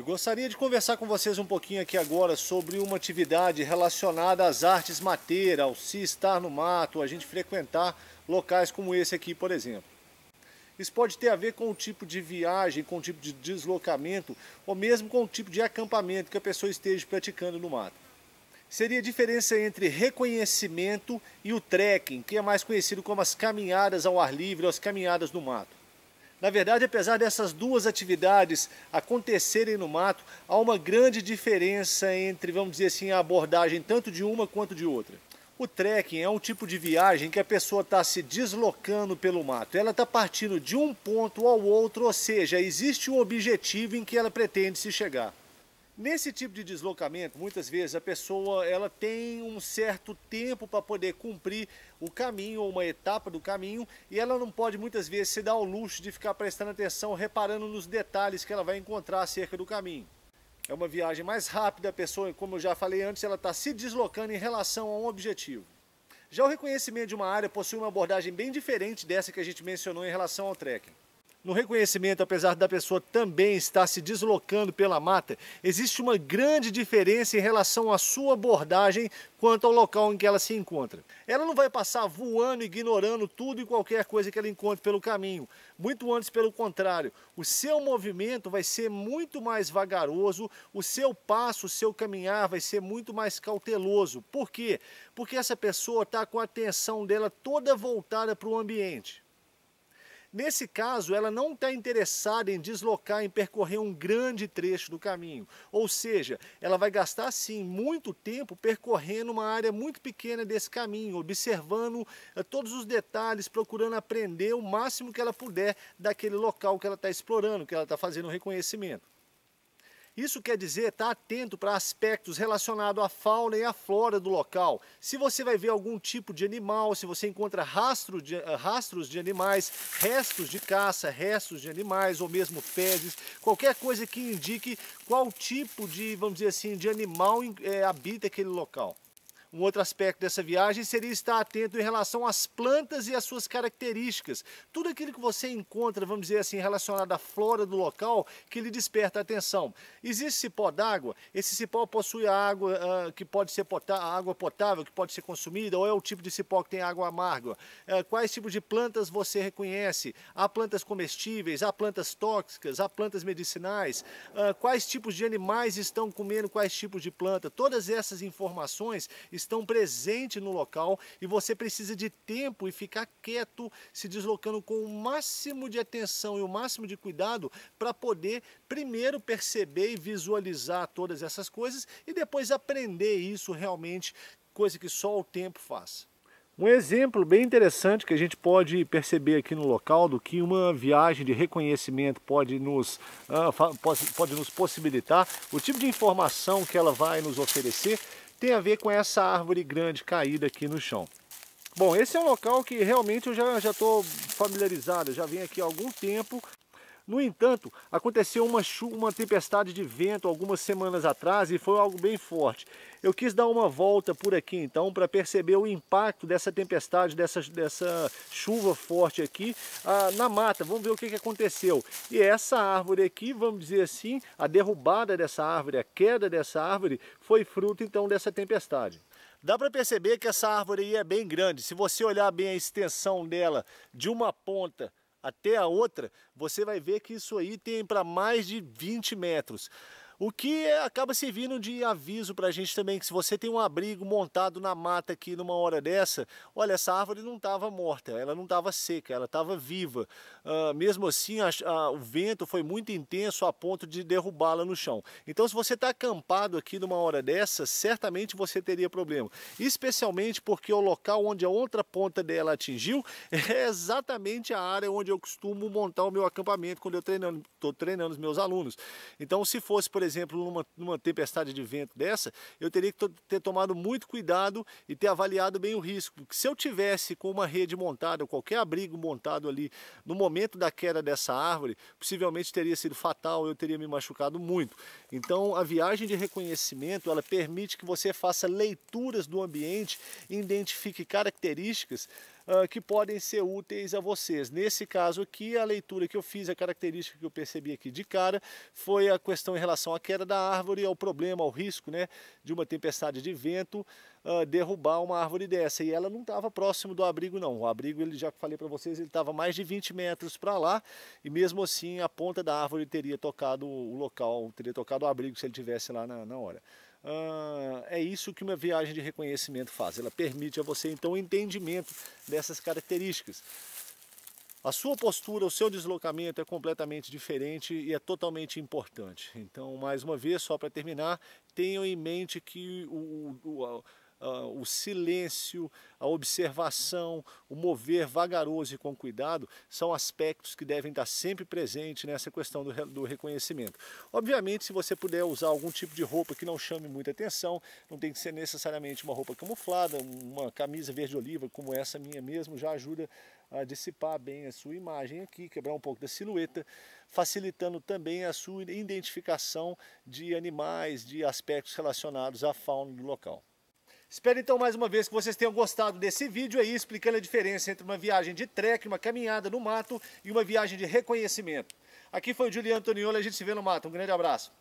Gostaria de conversar com vocês um pouquinho aqui agora sobre uma atividade relacionada às artes mateiras, ao se estar no mato, a gente frequentar locais como esse aqui, por exemplo. Isso pode ter a ver com o tipo de viagem, com o tipo de deslocamento, ou mesmo com o tipo de acampamento que a pessoa esteja praticando no mato. Seria a diferença entre reconhecimento e o trekking, que é mais conhecido como as caminhadas ao ar livre, ou as caminhadas no mato. Na verdade, apesar dessas duas atividades acontecerem no mato, há uma grande diferença entre, vamos dizer assim, a abordagem tanto de uma quanto de outra. O trekking é um tipo de viagem que a pessoa está se deslocando pelo mato. Ela está partindo de um ponto ao outro, ou seja, existe um objetivo em que ela pretende se chegar. Nesse tipo de deslocamento, muitas vezes a pessoa ela tem um certo tempo para poder cumprir o caminho ou uma etapa do caminho e ela não pode muitas vezes se dar ao luxo de ficar prestando atenção, reparando nos detalhes que ela vai encontrar acerca do caminho. É uma viagem mais rápida, a pessoa, como eu já falei antes, ela está se deslocando em relação a um objetivo. Já o reconhecimento de uma área possui uma abordagem bem diferente dessa que a gente mencionou em relação ao trekking. No reconhecimento, apesar da pessoa também estar se deslocando pela mata, existe uma grande diferença em relação à sua abordagem quanto ao local em que ela se encontra. Ela não vai passar voando, ignorando tudo e qualquer coisa que ela encontre pelo caminho. Muito antes, pelo contrário, o seu movimento vai ser muito mais vagaroso, o seu passo, o seu caminhar vai ser muito mais cauteloso. Por quê? Porque essa pessoa está com a atenção dela toda voltada para o ambiente. Nesse caso, ela não está interessada em deslocar, em percorrer um grande trecho do caminho. Ou seja, ela vai gastar sim muito tempo percorrendo uma área muito pequena desse caminho, observando todos os detalhes, procurando aprender o máximo que ela puder daquele local que ela está explorando, que ela está fazendo o reconhecimento. Isso quer dizer estar atento para aspectos relacionados à fauna e à flora do local. Se você vai ver algum tipo de animal, se você encontra rastros de animais, restos de caça, restos de animais ou mesmo fezes, qualquer coisa que indique qual tipo de, vamos dizer assim, de animal habita aquele local. Um outro aspecto dessa viagem seria estar atento em relação às plantas e às suas características. Tudo aquilo que você encontra, vamos dizer assim, relacionado à flora do local, que lhe desperta a atenção. Existe cipó d'água, esse cipó possui água que pode ser água potável, que pode ser consumida, ou é o tipo de cipó que tem água amarga. Quais tipos de plantas você reconhece? Há plantas comestíveis, há plantas tóxicas, há plantas medicinais. Quais tipos de animais estão comendo quais tipos de planta? Todas essas informações estão presentes no local e você precisa de tempo e ficar quieto, se deslocando com o máximo de atenção e o máximo de cuidado para poder primeiro perceber e visualizar todas essas coisas e depois aprender isso realmente, coisa que só o tempo faz. Um exemplo bem interessante que a gente pode perceber aqui no local do que uma viagem de reconhecimento pode nos possibilitar, o tipo de informação que ela vai nos oferecer, tem a ver com essa árvore grande caída aqui no chão. Bom, esse é um local que realmente eu já estou familiarizado, eu já venho aqui há algum tempo. No entanto, aconteceu uma tempestade de vento algumas semanas atrás e foi algo bem forte. Eu quis dar uma volta por aqui então para perceber o impacto dessa tempestade, dessa chuva forte aqui na mata. Vamos ver o que aconteceu. E essa árvore aqui, vamos dizer assim, a derrubada dessa árvore, a queda dessa árvore, foi fruto então dessa tempestade. Dá para perceber que essa árvore aí é bem grande. Se você olhar bem a extensão dela de uma ponta até a outra, você vai ver que isso aí tem para mais de 20 metros. O que acaba servindo de aviso para a gente também, que se você tem um abrigo montado na mata aqui numa hora dessa, olha, essa árvore não estava morta, ela não estava seca, ela estava viva. Mesmo assim, o vento foi muito intenso a ponto de derrubá-la no chão. Então, se você está acampado aqui numa hora dessa, certamente você teria problema. Especialmente porque o local onde a outra ponta dela atingiu é exatamente a área onde eu costumo montar o meu acampamento quando eu estou treinando os meus alunos. Então, se fosse, por exemplo, numa tempestade de vento dessa, eu teria que ter tomado muito cuidado e ter avaliado bem o risco. Porque se eu tivesse com uma rede montada, ou qualquer abrigo montado ali, no momento da queda dessa árvore, possivelmente teria sido fatal, eu teria me machucado muito. Então, a viagem de reconhecimento, ela permite que você faça leituras do ambiente, identifique características que podem ser úteis a vocês. Nesse caso aqui, a leitura que eu fiz, a característica que eu percebi aqui de cara, foi a questão em relação à queda da árvore, ao problema, ao risco, né, de uma tempestade de vento derrubar uma árvore dessa. E ela não estava próximo do abrigo não. O abrigo, ele já falei para vocês, ele estava mais de 20 metros para lá, e mesmo assim a ponta da árvore teria tocado o local, teria tocado o abrigo se ele estivesse lá na hora. É isso que uma viagem de reconhecimento faz. Ela permite a você então o entendimento dessas características. A sua postura, o seu deslocamento é completamente diferente e é totalmente importante. Então, mais uma vez, só para terminar, tenham em mente que o silêncio, a observação, o mover vagaroso e com cuidado são aspectos que devem estar sempre presentes nessa questão do reconhecimento. Obviamente, se você puder usar algum tipo de roupa que não chame muita atenção, não tem que ser necessariamente uma roupa camuflada, uma camisa verde-oliva como essa minha mesmo, já ajuda a dissipar bem a sua imagem aqui, quebrar um pouco da silhueta, facilitando também a sua identificação de animais, de aspectos relacionados à fauna do local. Espero então mais uma vez que vocês tenham gostado desse vídeo aí, explicando a diferença entre uma viagem de trek, uma caminhada no mato e uma viagem de reconhecimento. Aqui foi o Juliano Antonioli, a gente se vê no mato. Um grande abraço.